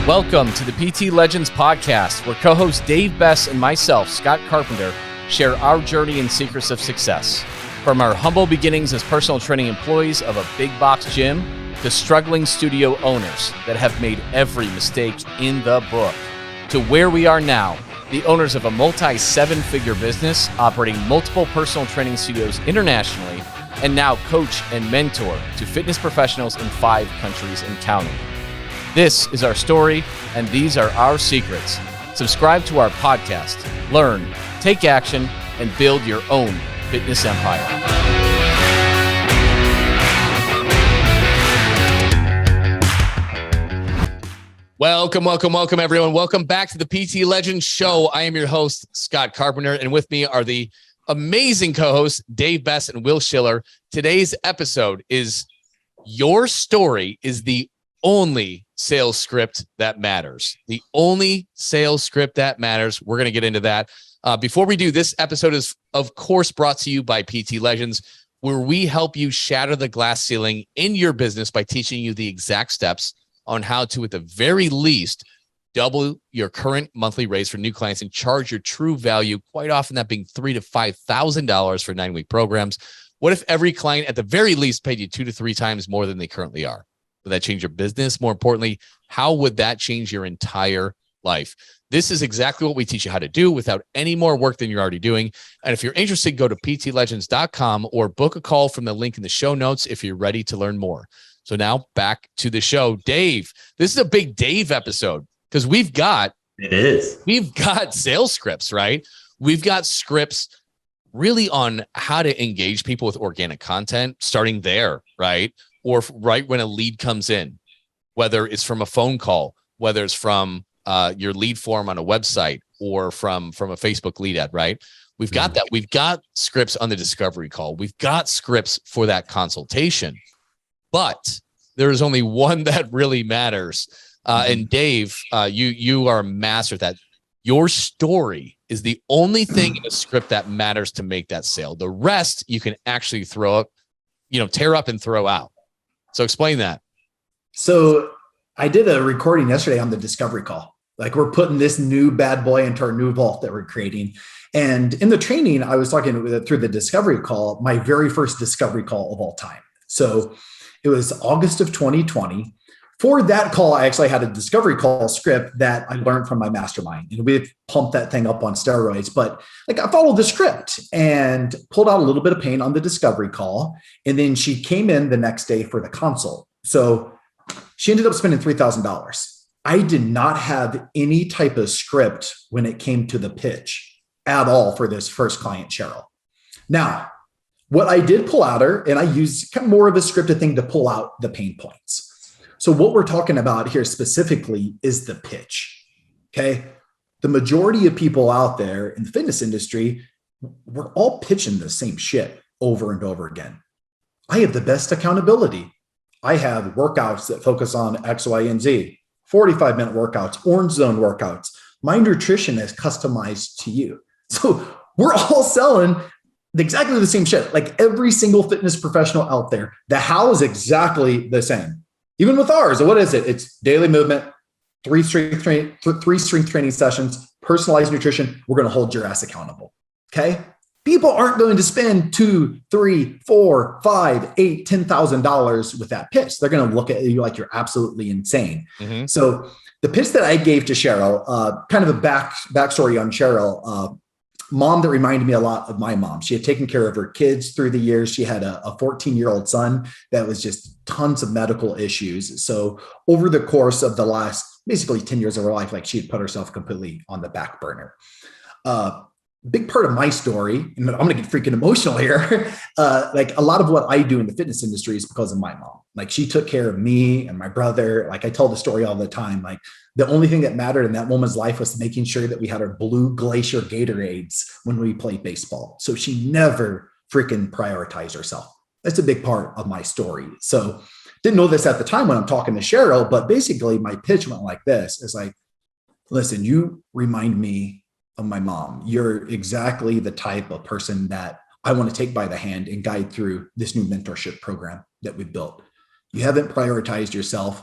Welcome to the PT Legends podcast, where co-host Dave Bess and myself, Scott Carpenter, share our journey and secrets of success. From our humble beginnings as personal training employees of a big box gym to struggling studio owners that have made every mistake in the book, to where we are now, the owners of a multi-seven-figure business operating multiple personal training studios internationally, and now coach and mentor to fitness professionals in 5 countries and counting. This is our story, and these are our secrets. Subscribe to our podcast, learn, take action, and build your own fitness empire. Welcome, everyone. Welcome back to the PT Legends Show. I am your host, Scott Carpenter, and with me are the amazing co-hosts, Dave Bess and Will Schiller. Today's episode is Your Story is the only sales script that matters. The only sales script that matters. We're going to get into that. Before we do, this episode is, of course, brought to you by PT Legends, where we help you shatter the glass ceiling in your business by teaching you the exact steps on how to, at the very least, double your current monthly rates for new clients and charge your true value, quite often that being $3,000 to $5,000 for 9-week programs. What if every client, at the very least, paid you 2 to 3 times more than they currently are? Would that change your business? More importantly, how would that change your entire life? This is exactly what we teach you how to do without any more work than you're already doing. And if you're interested, go to ptlegends.com or book a call from the link in the show notes if you're ready to learn more. So now back to the show. Dave, this is a big Dave episode because we've got sales scripts, right? We've got scripts really on how to engage people with organic content, starting there, right? Or right when a lead comes in, whether it's from a phone call, whether it's from your lead form on a website or from a Facebook lead ad, right? We've got that. We've got scripts on the discovery call. We've got scripts for that consultation, but there is only one that really matters. And Dave, you are a master at that. Your story is the only thing in a script that matters to make that sale. The rest you can actually throw up, tear up and throw out. So explain that. So I did a recording yesterday on the discovery call. Like, we're putting this new bad boy into our new vault that we're creating. And in the training, I was talking through the discovery call, my very first discovery call of all time. So it was August of 2020. For that call, I actually had a discovery call script that I learned from my mastermind. And we pumped that thing up on steroids, but I followed the script and pulled out a little bit of pain on the discovery call. And then she came in the next day for the consult. So she ended up spending $3,000. I did not have any type of script when it came to the pitch at all for this first client, Cheryl. Now, what I did pull out her, and I used kind of more of a scripted thing to pull out the pain points. So what we're talking about here specifically is the pitch, okay? The majority of people out there in the fitness industry, we're all pitching the same shit over and over again. I have the best accountability. I have workouts that focus on X, Y, and Z, 45-minute workouts, orange zone workouts. My nutrition is customized to you. So we're all selling exactly the same shit. Like, every single fitness professional out there, the how is exactly the same. Even with ours, what is it? It's daily movement, 3 strength training sessions, personalized nutrition. We're going to hold your ass accountable. Okay. People aren't going to spend $2, $3, $4, $5, $8, $10,000 with that pitch. They're going to look at you like you're absolutely insane. Mm-hmm. So the pitch that I gave to Cheryl, kind of a backstory on Cheryl, mom that reminded me a lot of my mom. She had taken care of her kids through the years. She had a 14-year-old son that was just tons of medical issues. So over the course of the last basically 10 years of her life, she had put herself completely on the back burner. Big part of my story, and I'm going to get freaking emotional here. A lot of what I do in the fitness industry is because of my mom. She took care of me and my brother. I tell the story all the time. The only thing that mattered in that woman's life was making sure that we had our blue Glacier Gatorades when we played baseball. So she never freaking prioritized herself. That's a big part of my story. So didn't know this at the time when I'm talking to Cheryl, but basically my pitch went like this. It's listen, you remind me of my mom. You're exactly the type of person that I want to take by the hand and guide through this new mentorship program that we've built. You haven't prioritized yourself.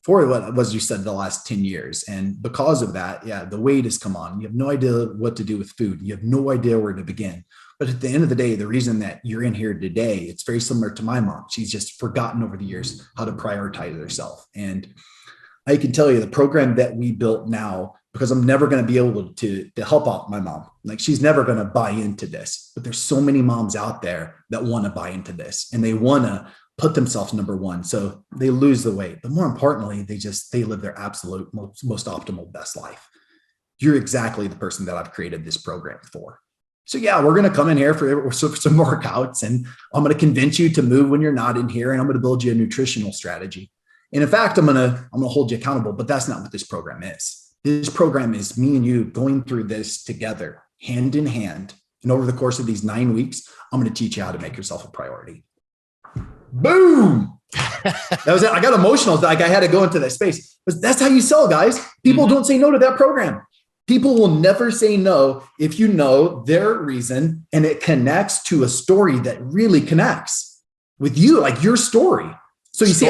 for what was you said the last 10 years. And because of that, yeah, the weight has come on. You have no idea what to do with food. You have no idea where to begin. But at the end of the day, the reason that you're in here today, it's very similar to my mom. She's just forgotten over the years how to prioritize herself. And I can tell you the program that we built now, because I'm never going to be able to help out my mom. Like she's never going to buy into this, but there's so many moms out there that want to buy into this and they want to put themselves number one. So they lose the weight, but more importantly, they live their absolute most optimal best life. You're exactly the person that I've created this program for. So yeah, we're going to come in here for some workouts and I'm going to convince you to move when you're not in here. And I'm going to build you a nutritional strategy. And in fact, I'm going to hold you accountable, but that's not what this program is. This program is me and you going through this together, hand in hand. And over the course of these 9 weeks, I'm going to teach you how to make yourself a priority. Boom. That was it. I got emotional. Like I had to go into that space. But that's how you sell, guys. People don't say no to that program. People will never say no if you know their reason and it connects to a story that really connects with you, like your story. So you see,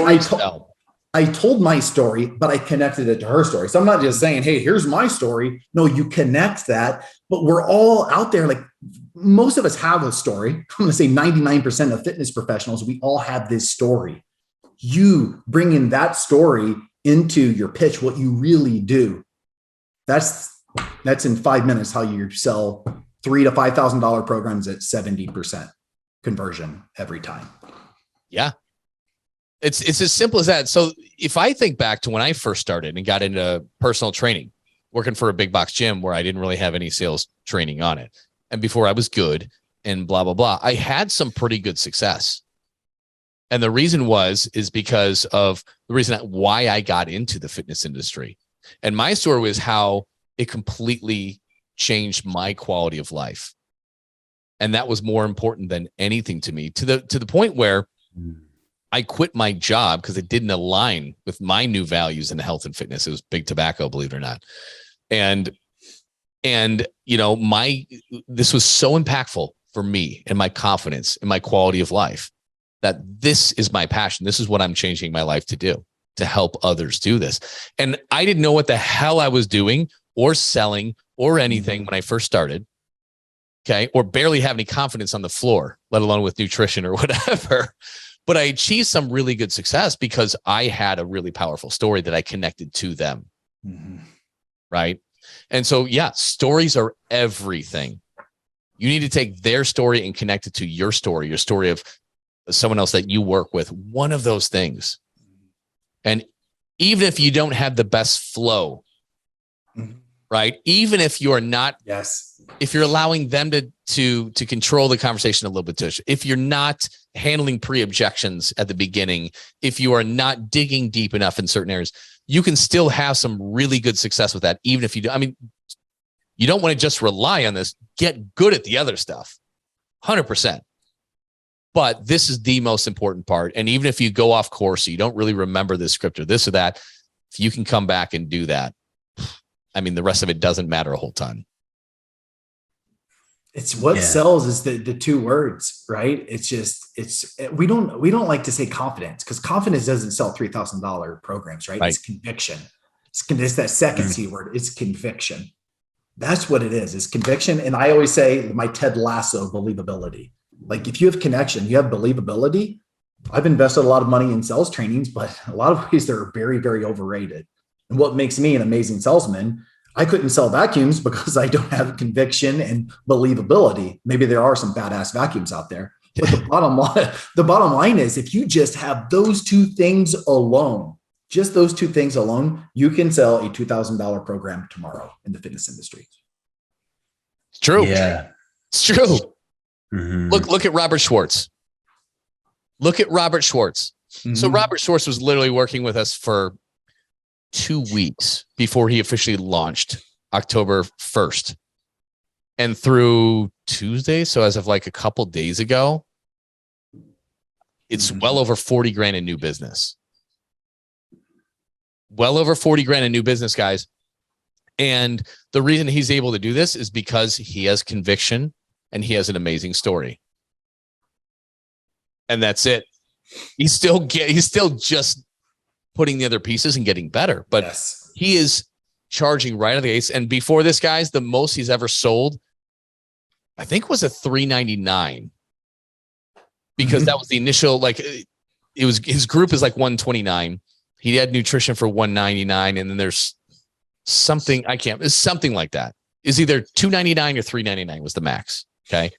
I told my story, but I connected it to her story. So I'm not just saying, hey, here's my story. No, you connect that, but we're all out there. Like most of us have a story. I'm going to say 99% of fitness professionals, we all have this story. You bring in that story into your pitch, what you really do. That's in 5 minutes how you sell $3,000 to $5,000 programs at 70% conversion every time. Yeah. It's as simple as that. So if I think back to when I first started and got into personal training, working for a big box gym where I didn't really have any sales training on it. And before I was good and blah, blah, blah, I had some pretty good success. And the reason is because of the reason why I got into the fitness industry. And my story was how it completely changed my quality of life. And that was more important than anything to me, to the point where I quit my job because it didn't align with my new values in health and fitness. It was big tobacco, believe it or not. And you know, this was so impactful for me and my confidence and my quality of life that this is my passion. This is what I'm changing my life to do, to help others do this. And I didn't know what the hell I was doing or selling or anything when I first started. Okay. Or barely have any confidence on the floor, let alone with nutrition or whatever. But I achieved some really good success because I had a really powerful story that I connected to them. Right. And so, yeah, stories are everything. You need to take their story and connect it to your story of someone else that you work with, one of those things. And even if you don't have the best flow, right? Even if you're not, if you're allowing them to control the conversation a little bit, if you're not handling pre-objections at the beginning, if you are not digging deep enough in certain areas, you can still have some really good success with that. Even if you do, I mean, you don't want to just rely on this, get good at the other stuff, 100%. But this is the most important part. And even if you go off course, you don't really remember this script or this or that, if you can come back and do that, I mean, the rest of it doesn't matter a whole ton. It's what sells is the two words, right? We don't like to say confidence because confidence doesn't sell $3,000 programs, right? It's conviction. It's that second C word. It's conviction. That's what it is. It's conviction. And I always say my Ted Lasso believability. Like if you have connection, you have believability. I've invested a lot of money in sales trainings, but a lot of ways they're very, very overrated. And what makes me an amazing salesman, I couldn't sell vacuums because I don't have conviction and believability. Maybe there are some badass vacuums out there, but the bottom line is if you just have those two things alone, just those two things alone, you can sell a $2,000 program tomorrow in the fitness industry. It's true. Yeah, it's true. Look at Robert Schwartz. Look at Robert Schwartz. So Robert Schwartz was literally working with us for 2 weeks before he officially launched October 1st. And through Tuesday, so as of like a couple days ago, it's well over 40 grand in new business. Well over 40 grand in new business, guys. And the reason he's able to do this is because he has conviction and he has an amazing story. And that's it. He's still just putting the other pieces and getting better. But yes. he is charging right out of the gates. And before this, guys, the most he's ever sold, I think, was a $399, because that was the initial, like, it was, his group is like 129. He had nutrition for 199, and then there's something it's something like that. Is either 299 or 399 was the max. Okay.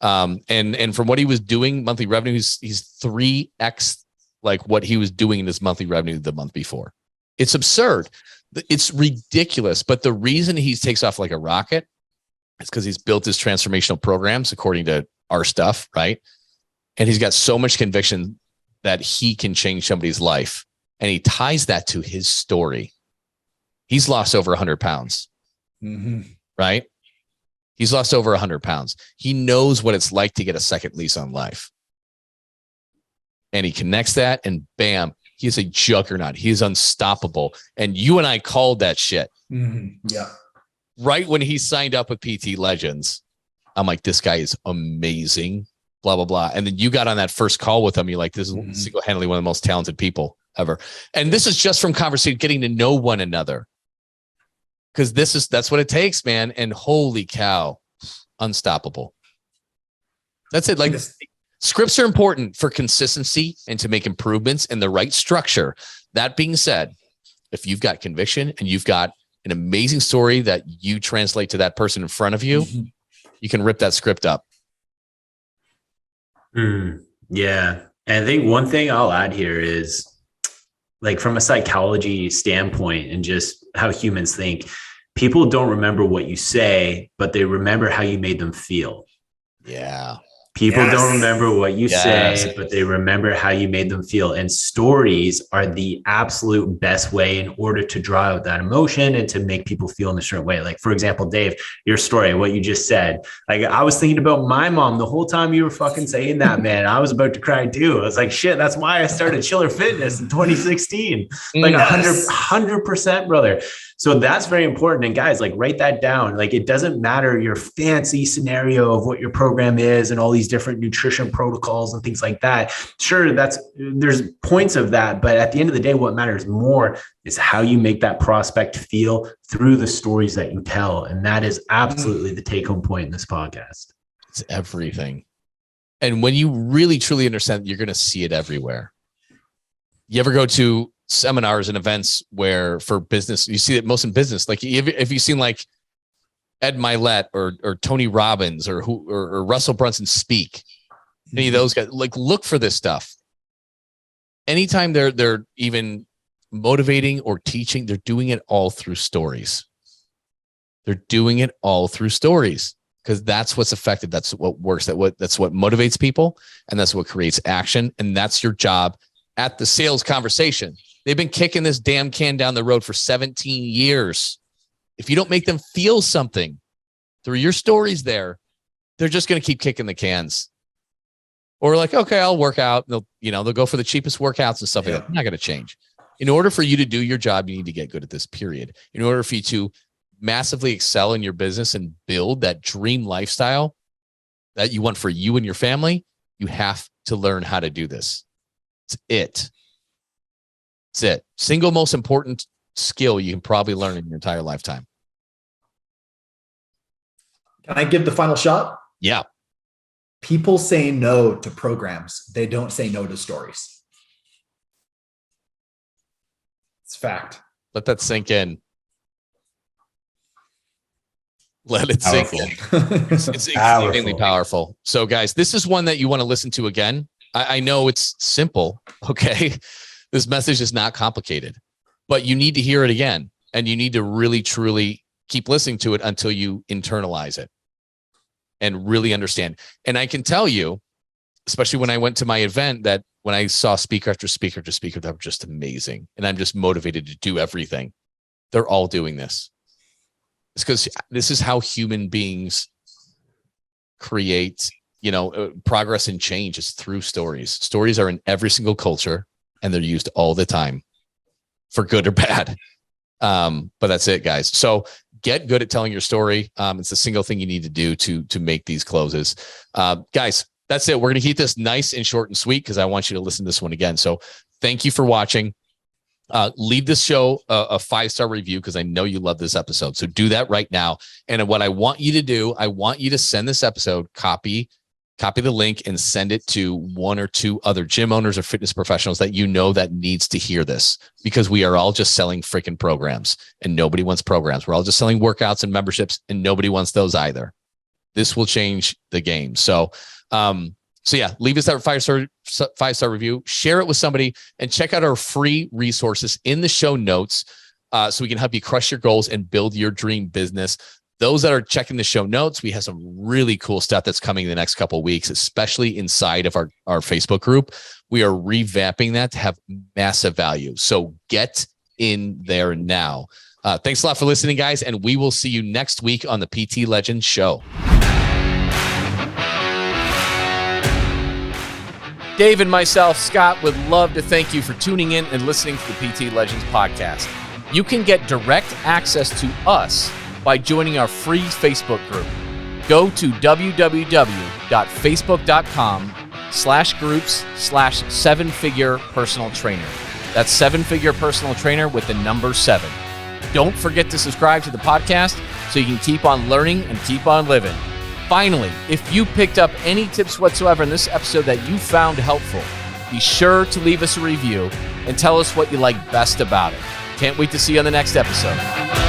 And from what he was doing, monthly revenue, he's 3x like what he was doing in his monthly revenue the month before. It's absurd. It's ridiculous. But the reason he takes off like a rocket is because he's built his transformational programs according to our stuff, right? And he's got so much conviction that he can change somebody's life. And he ties that to his story. He's lost over 100 pounds, right? He's lost over 100 pounds. He knows what it's like to get a second lease on life. And he connects that, and bam, he's a juggernaut. He is unstoppable. And you and I called that shit. Yeah. Right when he signed up with PT Legends, I'm like, this guy is amazing, blah, blah, blah. And then you got on that first call with him. You're like, this is single-handedly one of the most talented people ever. And this is just from conversation, getting to know one another. Because that's what it takes, man. And holy cow, unstoppable. That's it. Like, scripts are important for consistency and to make improvements in the right structure. That being said, if you've got conviction and you've got an amazing story that you translate to that person in front of you, you can rip that script up. Yeah. And I think one thing I'll add here is, like, from a psychology standpoint and just how humans think, people don't remember what you say, but they remember how you made them feel. Yeah. People don't remember what you say, but they remember how you made them feel. And stories are the absolute best way in order to draw out that emotion and to make people feel in a certain way. Like, for example, Dave, your story, what you just said, like, I was thinking about my mom the whole time you were fucking saying that, man. I was about to cry too. I was like, shit, that's why I started Chiller Fitness in 2016. Like 100%, brother. So that's very important. And guys, like, write that down. Like, it doesn't matter your fancy scenario of what your program is and all these different nutrition protocols and things like that. Sure, there's points of that, but at the end of the day, what matters more is how you make that prospect feel through the stories that you tell. And that is absolutely the take-home point in this podcast. It's everything. And when you really, truly understand, you're going to see it everywhere. You ever go to seminars and events where for business, you see it most in business. Like, if you've seen like Ed Milet or Tony Robbins or Russell Brunson speak, any of those guys, like, look for this stuff. Anytime they're even motivating or teaching, they're doing it all through stories. They're doing it all through stories because that's what's effective. That's what works. That's what motivates people, and that's what creates action. And that's your job at the sales conversation. They've been kicking this damn can down the road for 17 years. If you don't make them feel something through your stories there, they're just going to keep kicking the cans. Or like, okay, I'll work out. They'll go for the cheapest workouts and stuff like that. Not going to change. In order for you to do your job, you need to get good at this, period. In order for you to massively excel in your business and build that dream lifestyle that you want for you and your family, you have to learn how to do this. It's it. Single most important skill you can probably learn in your entire lifetime. Can I give the final shot? Yeah. People say no to programs. They don't say no to stories. It's fact. Let that sink in. Let it sink in. It's extremely powerful. So guys, this is one that you want to listen to again. I know it's simple. Okay. This message is not complicated, but you need to hear it again. And you need to really, truly keep listening to it until you internalize it and really understand. And I can tell you, especially when I went to my event, that when I saw speaker after speaker after speaker, that were just amazing. And I'm just motivated to do everything. They're all doing this. It's because this is how human beings create, progress and change, is through stories. Stories are in every single culture, and they're used all the time for good or bad. But that's it, guys. So get good at telling your story. It's the single thing you need to do to make these closes. Guys, that's it. We're going to keep this nice and short and sweet because I want you to listen to this one again. So thank you for watching. leave this show a 5-star review because I know you love this episode. So do that right now. And what I want you to do, I want you to send this episode, copy the link and send it to 1 or 2 other gym owners or fitness professionals that you know that needs to hear this, because we are all just selling freaking programs and nobody wants programs. We're all just selling workouts and memberships and nobody wants those either. This will change the game. So yeah, leave us that 5-star review, share it with somebody, and check out our free resources in the show notes so we can help you crush your goals and build your dream business. Those that are checking the show notes, we have some really cool stuff that's coming in the next couple of weeks, especially inside of our Facebook group. We are revamping that to have massive value. So get in there now. Thanks a lot for listening, guys, and we will see you next week on the PT Legends Show. Dave and myself, Scott, would love to thank you for tuning in and listening to the PT Legends podcast. You can get direct access to us by joining our free Facebook group. Go to www.facebook.com/groups/7-figure personal trainer. That's 7-figure personal trainer with the number 7. Don't forget to subscribe to the podcast so you can keep on learning and keep on living. Finally, if you picked up any tips whatsoever in this episode that you found helpful, be sure to leave us a review and tell us what you like best about it. Can't wait to see you on the next episode.